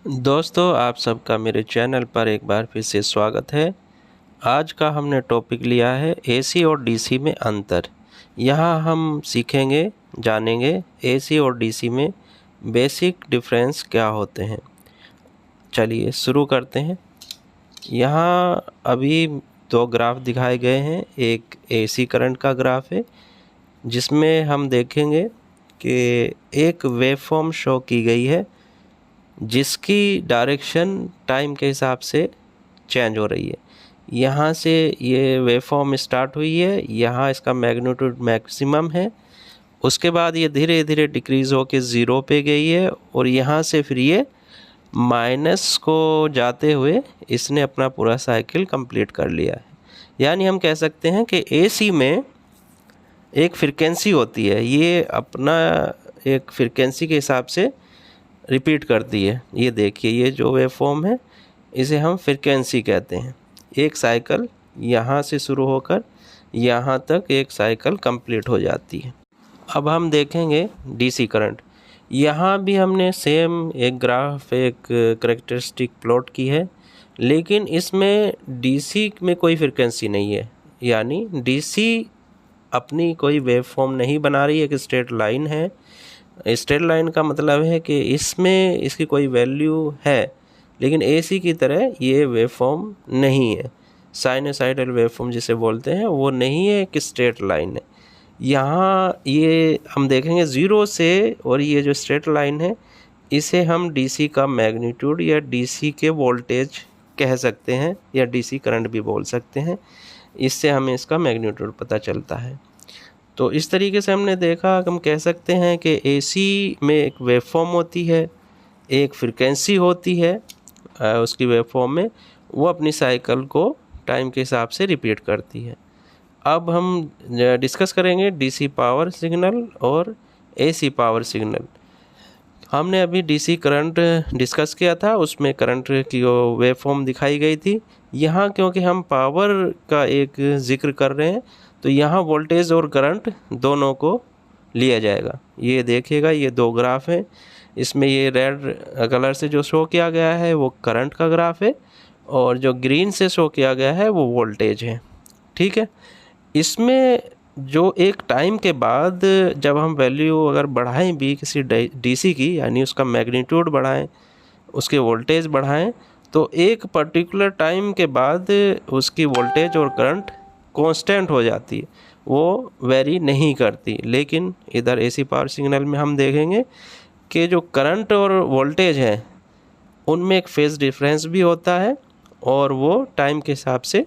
दोस्तों, आप सबका मेरे चैनल पर एक बार फिर से स्वागत है। आज का हमने टॉपिक लिया है एसी और डीसी में अंतर। यहाँ हम सीखेंगे, जानेंगे एसी और डीसी में बेसिक डिफरेंस क्या होते हैं। चलिए शुरू करते हैं। यहाँ अभी दो ग्राफ दिखाए गए हैं। एक एसी करंट का ग्राफ है जिसमें हम देखेंगे कि एक वेवफॉर्म शो की गई है जिसकी डायरेक्शन टाइम के हिसाब से चेंज हो रही है। यहाँ से ये वेवफॉर्म स्टार्ट हुई है, यहाँ इसका मैग्नीट्यूड मैक्सिमम है, उसके बाद ये धीरे धीरे डिक्रीज़ होके ज़ीरो पे गई है और यहाँ से फिर ये माइनस को जाते हुए इसने अपना पूरा साइकिल कंप्लीट कर लिया है। यानी हम कह सकते हैं कि एसी में एक फ्रीक्वेंसी होती है, ये अपना एक फ्रीक्वेंसी के हिसाब से रिपीट करती है। ये देखिए, ये जो वेवफॉर्म है इसे हम फ्रीक्वेंसी कहते हैं। एक साइकिल यहाँ से शुरू होकर यहाँ तक एक साइकिल कंप्लीट हो जाती है। अब हम देखेंगे डीसी करंट। यहाँ भी हमने सेम एक ग्राफ, एक करेक्टरिस्टिक प्लॉट की है, लेकिन इसमें डीसी में कोई फ्रीक्वेंसी नहीं है। यानी डीसी अपनी कोई वेवफॉर्म नहीं बना रही है, एक स्ट्रेट लाइन है। स्ट्रेट लाइन का मतलब है कि इसमें इसकी कोई वैल्यू है, लेकिन एसी की तरह ये वेवफॉर्म नहीं है। साइनोसाइडल वेवफॉर्म जिसे बोलते हैं वो नहीं है, एक स्ट्रेट लाइन है। यहाँ ये हम देखेंगे ज़ीरो से, और ये जो स्ट्रेट लाइन है इसे हम डीसी का मैग्नीट्यूड या डीसी के वोल्टेज कह सकते हैं, या डीसी करंट भी बोल सकते हैं। इससे हमें इसका मैग्नीट्यूड पता चलता है। तो इस तरीके से हमने देखा, हम कह सकते हैं कि एसी में एक वेवफॉर्म होती है, एक फ्रीक्वेंसी होती है उसकी वेवफॉर्म में, वो अपनी साइकिल को टाइम के हिसाब से रिपीट करती है। अब हम डिस्कस करेंगे डीसी पावर सिग्नल और एसी पावर सिग्नल। हमने अभी डीसी करंट डिस्कस किया था, उसमें करंट की वेवफॉर्म दिखाई गई थी। यहाँ क्योंकि हम पावर का एक जिक्र कर रहे हैं तो यहाँ वोल्टेज और करंट दोनों को लिया जाएगा। ये देखिएगा, ये दो ग्राफ हैं। इसमें ये रेड कलर से जो शो किया गया है वो करंट का ग्राफ है, और जो ग्रीन से शो किया गया है वो वोल्टेज है। ठीक है। इसमें जो एक टाइम के बाद जब हम वैल्यू अगर बढ़ाएं भी किसी डीसी की, यानी उसका मैग्नीट्यूड बढ़ाएं, उसके वोल्टेज बढ़ाएं, तो एक पर्टिकुलर टाइम के बाद उसकी वोल्टेज और करंट कांस्टेंट हो जाती है, वो वेरी नहीं करती। लेकिन इधर एसी पावर सिग्नल में हम देखेंगे कि जो करंट और वोल्टेज है उनमें एक फेज डिफरेंस भी होता है, और वो टाइम के हिसाब से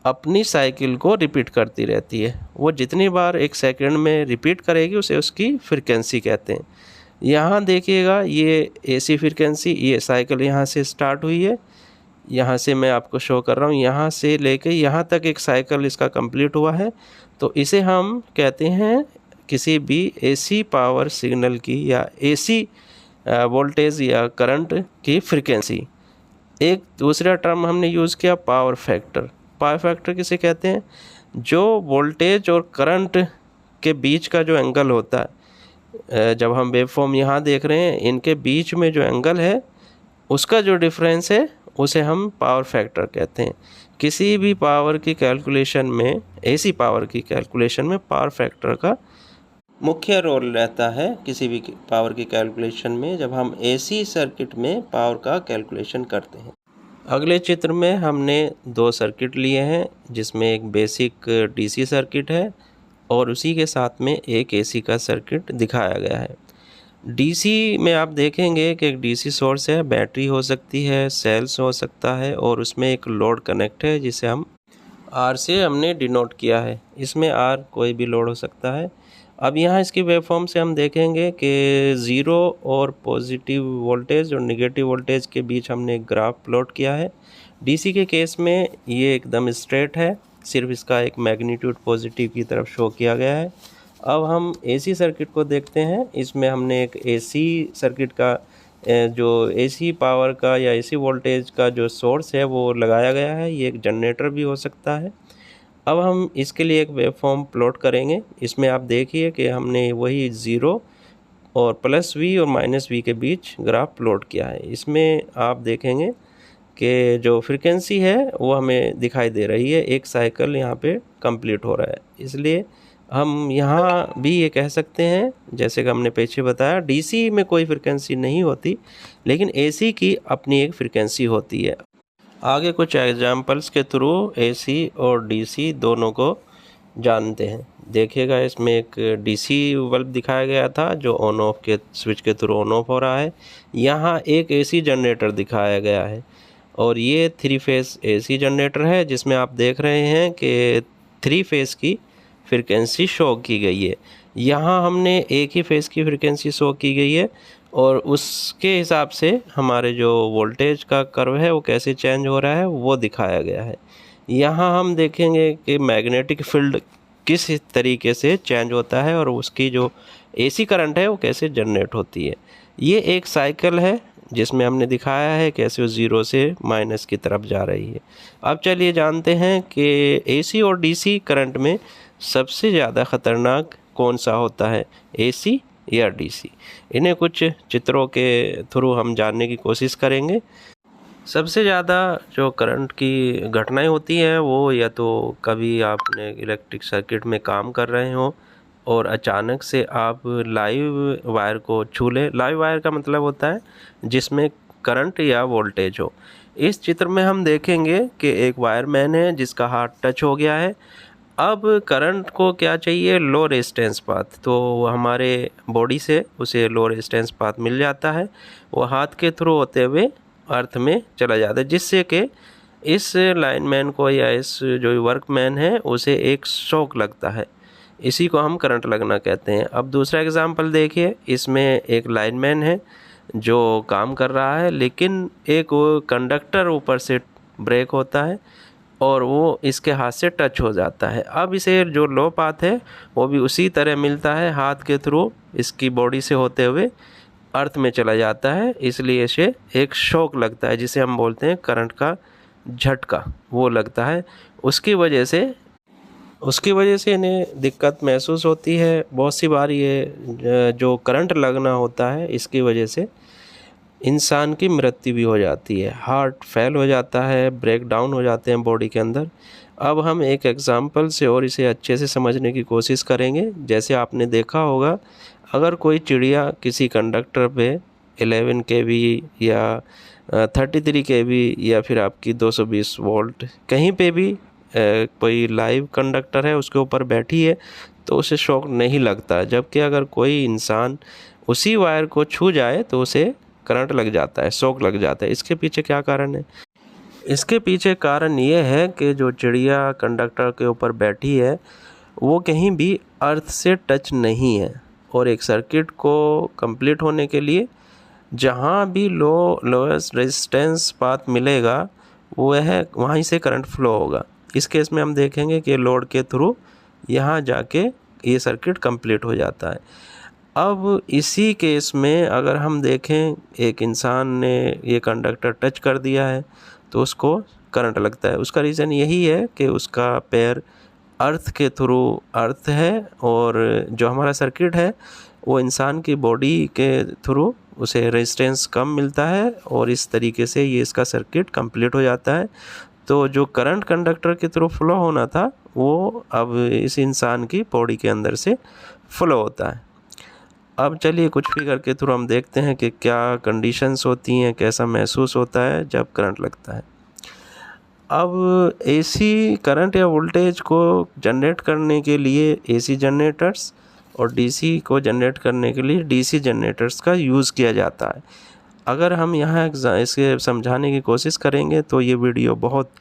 अपनी साइकिल को रिपीट करती रहती है। वो जितनी बार एक सेकंड में रिपीट करेगी उसे उसकी फ्रीक्वेंसी कहते हैं। यहाँ देखिएगा, ये एसी फ्रीक्वेंसी, ये साइकिल यहाँ से स्टार्ट हुई है, यहाँ से मैं आपको शो कर रहा हूँ, यहाँ से लेके यहाँ तक एक साइकिल इसका कंप्लीट हुआ है। तो इसे हम कहते हैं किसी भी एसी पावर सिग्नल की या एसी वोल्टेज या करंट की फ्रीक्वेंसी। एक दूसरा टर्म हमने यूज़ किया पावर फैक्टर। पावर फैक्टर किसे कहते हैं? जो वोल्टेज और करंट के बीच का जो एंगल होता है, जब हम वेवफॉर्म यहाँ देख रहे हैं, इनके बीच में जो एंगल है उसका जो डिफरेंस है उसे हम पावर फैक्टर कहते हैं। किसी भी पावर की कैलकुलेशन में, एसी पावर की कैलकुलेशन में पावर फैक्टर का मुख्य रोल रहता है। किसी भी पावर की कैलकुलेशन में जब हम एसी सर्किट में पावर का कैलकुलेशन करते हैं। अगले चित्र में हमने दो सर्किट लिए हैं, जिसमें एक बेसिक डीसी सर्किट है और उसी के साथ में एक एसी का सर्किट दिखाया गया है। डीसी में आप देखेंगे कि एक डीसी सोर्स है, बैटरी हो सकती है, सेल्स हो सकता है, और उसमें एक लोड कनेक्ट है जिसे हम आर से हमने डिनोट किया है। इसमें आर कोई भी लोड हो सकता है। अब यहाँ इसकी वेवफॉर्म से हम देखेंगे कि ज़ीरो और पॉजिटिव वोल्टेज और नेगेटिव वोल्टेज के बीच हमने एक ग्राफ प्लॉट किया है। डीसी के केस में ये एकदम स्ट्रेट है, सिर्फ इसका एक मैग्नीट्यूड पॉजिटिव की तरफ शो किया गया है। अब हम एसी सर्किट को देखते हैं। इसमें हमने एक एसी सर्किट का जो एसी पावर का या एसी वोल्टेज का जो सोर्स है वो लगाया गया है। ये एक जनरेटर भी हो सकता है। अब हम इसके लिए एक वेवफॉर्म प्लॉट करेंगे। इसमें आप देखिए कि हमने वही ज़ीरो और प्लस वी और माइनस वी के बीच ग्राफ प्लॉट किया है। इसमें आप देखेंगे कि जो फ्रीक्वेंसी है वो हमें दिखाई दे रही है, एक साइकिल यहाँ पे कंप्लीट हो रहा है। इसलिए हम यहाँ भी ये कह सकते हैं, जैसे कि हमने पीछे बताया, डीसी में कोई फ्रीक्वेंसी नहीं होती, लेकिन एसी की अपनी एक फ्रीक्वेंसी होती है। आगे कुछ एग्जाम्पल्स के थ्रू एसी और डीसी दोनों को जानते हैं। देखिएगा, इसमें एक डीसी बल्ब दिखाया गया था जो ऑन ऑफ के स्विच के थ्रू ऑन ऑफ हो रहा है। यहाँ एक एसी जनरेटर दिखाया गया है और ये 3 फेस एसी जनरेटर है, जिसमें आप देख रहे हैं कि 3 फेस की फ्रीक्वेंसी शो की गई है। यहाँ हमने एक ही फेस की फ्रीक्वेंसी शो की गई है और उसके हिसाब से हमारे जो वोल्टेज का कर्व है वो कैसे चेंज हो रहा है वो दिखाया गया है। यहाँ हम देखेंगे कि मैग्नेटिक फील्ड किस तरीके से चेंज होता है और उसकी जो एसी करंट है वो कैसे जनरेट होती है। ये एक साइकिल है जिसमें हमने दिखाया है कैसे वो ज़ीरो से माइनस की तरफ जा रही है। अब चलिए जानते हैं कि एसी और डीसी करंट में सबसे ज़्यादा ख़तरनाक कौन सा होता है, एसी या डीसी। इन्हें कुछ चित्रों के थ्रू हम जानने की कोशिश करेंगे। सबसे ज़्यादा जो करंट की घटनाएं होती हैं वो या तो कभी आपने इलेक्ट्रिक सर्किट में काम कर रहे हो और अचानक से आप लाइव वायर को छू लें। लाइव वायर का मतलब होता है जिसमें करंट या वोल्टेज हो। इस चित्र में हम देखेंगे कि एक वायरमैन है जिसका हाथ टच हो गया है। अब करंट को क्या चाहिए, लो रेजिस्टेंस पाथ, तो हमारे बॉडी से उसे लो रेजिस्टेंस पाथ मिल जाता है। वो हाथ के थ्रू होते हुए अर्थ में चला जाता है, जिससे कि इस लाइनमैन को या इस जो वर्कमैन है उसे एक शॉक लगता है। इसी को हम करंट लगना कहते हैं। अब दूसरा एग्जांपल देखिए, इसमें एक लाइनमैन है जो काम कर रहा है, लेकिन एक वो कंडक्टर ऊपर से ब्रेक होता है और वो इसके हाथ से टच हो जाता है। अब इसे जो लो पाथ है वो भी उसी तरह मिलता है, हाथ के थ्रू इसकी बॉडी से होते हुए अर्थ में चला जाता है, इसलिए इसे एक शॉक लगता है जिसे हम बोलते हैं करंट का झटका, वो लगता है। उसकी वजह से इन्हें दिक्कत महसूस होती है। बहुत सी बार ये जो करंट लगना होता है इसकी वजह से इंसान की मृत्यु भी हो जाती है, हार्ट फेल हो जाता है, ब्रेक डाउन हो जाते हैं बॉडी के अंदर। अब हम एक एग्जांपल से और इसे अच्छे से समझने की कोशिश करेंगे। जैसे आपने देखा होगा, अगर कोई चिड़िया किसी कंडक्टर पे 11 kV या 33 kV या फिर आपकी 220 वोल्ट कहीं पे भी कोई लाइव कंडक्टर है उसके ऊपर बैठी है तो उसे शॉक नहीं लगता, जबकि अगर कोई इंसान उसी वायर को छू जाए तो उसे करंट लग जाता है, शॉक लग जाता है। इसके पीछे क्या कारण है? इसके पीछे कारण ये है कि जो चिड़िया कंडक्टर के ऊपर बैठी है वो कहीं भी अर्थ से टच नहीं है और एक सर्किट को कंप्लीट होने के लिए जहाँ भी लोएस्ट रेजिस्टेंस पाथ मिलेगा वो है वहीं से करंट फ्लो होगा। इस केस में हम देखेंगे कि लोड के थ्रू यहाँ जाके ये सर्किट कंप्लीट हो जाता है। अब इसी केस में अगर हम देखें, एक इंसान ने ये कंडक्टर टच कर दिया है तो उसको करंट लगता है। उसका रीज़न यही है कि उसका पैर अर्थ के थ्रू अर्थ है और जो हमारा सर्किट है वो इंसान की बॉडी के थ्रू उसे रेजिस्टेंस कम मिलता है और इस तरीके से ये इसका सर्किट कंप्लीट हो जाता है। तो जो करंट कंडक्टर के थ्रू फ्लो होना था वो अब इस इंसान की बॉडी के अंदर से फ्लो होता है। अब चलिए कुछ फिगर के थ्रू हम देखते हैं कि क्या कंडीशंस होती हैं, कैसा महसूस होता है जब करंट लगता है। अब एसी करंट या वोल्टेज को जनरेट करने के लिए एसी जनरेटर्स और डीसी को जनरेट करने के लिए डीसी जनरेटर्स का यूज़ किया जाता है। अगर हम यहाँ इसे समझाने की कोशिश करेंगे तो ये वीडियो बहुत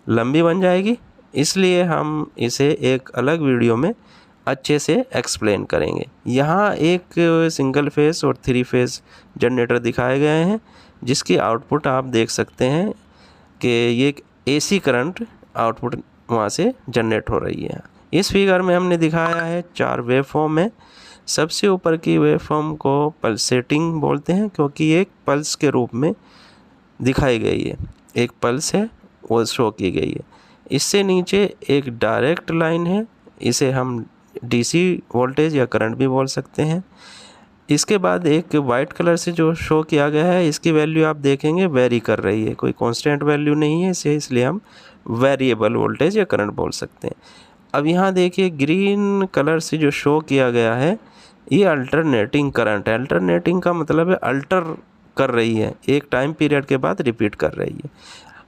लंबी बन जाएगी, इसलिए हम इसे एक अलग वीडियो में अच्छे से एक्सप्लेन करेंगे। यहाँ एक सिंगल फेस और 3 फेस जनरेटर दिखाए गए हैं जिसकी आउटपुट आप देख सकते हैं कि ये एसी करंट आउटपुट वहाँ से जनरेट हो रही है। इस फिगर में हमने दिखाया है 4 वेव फॉर्म है। सबसे ऊपर की वेव फॉर्म को पल्सेटिंग बोलते हैं क्योंकि एक पल्स के रूप में दिखाई गई है, एक पल्स है वो शो की गई है। इससे नीचे एक डायरेक्ट लाइन है, इसे हम डीसी वोल्टेज या करंट भी बोल सकते हैं। इसके बाद एक वाइट कलर से जो शो किया गया है, इसकी वैल्यू आप देखेंगे वेरी कर रही है, कोई कांस्टेंट वैल्यू नहीं है इसे, इसलिए हम वेरिएबल वोल्टेज या करंट बोल सकते हैं। अब यहाँ देखिए ग्रीन कलर से जो शो किया गया है ये अल्टरनेटिंग करंट है। अल्टरनेटिंग का मतलब है अल्टर कर रही है, एक टाइम पीरियड के बाद रिपीट कर रही है।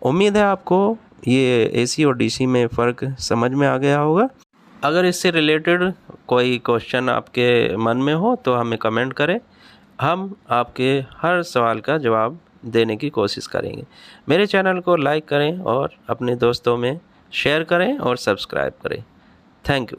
उम्मीद है आपको ये एसी और डीसी में फ़र्क समझ में आ गया होगा। अगर इससे रिलेटेड कोई क्वेश्चन आपके मन में हो तो हमें कमेंट करें, हम आपके हर सवाल का जवाब देने की कोशिश करेंगे। मेरे चैनल को लाइक करें और अपने दोस्तों में शेयर करें और सब्सक्राइब करें। Thank you.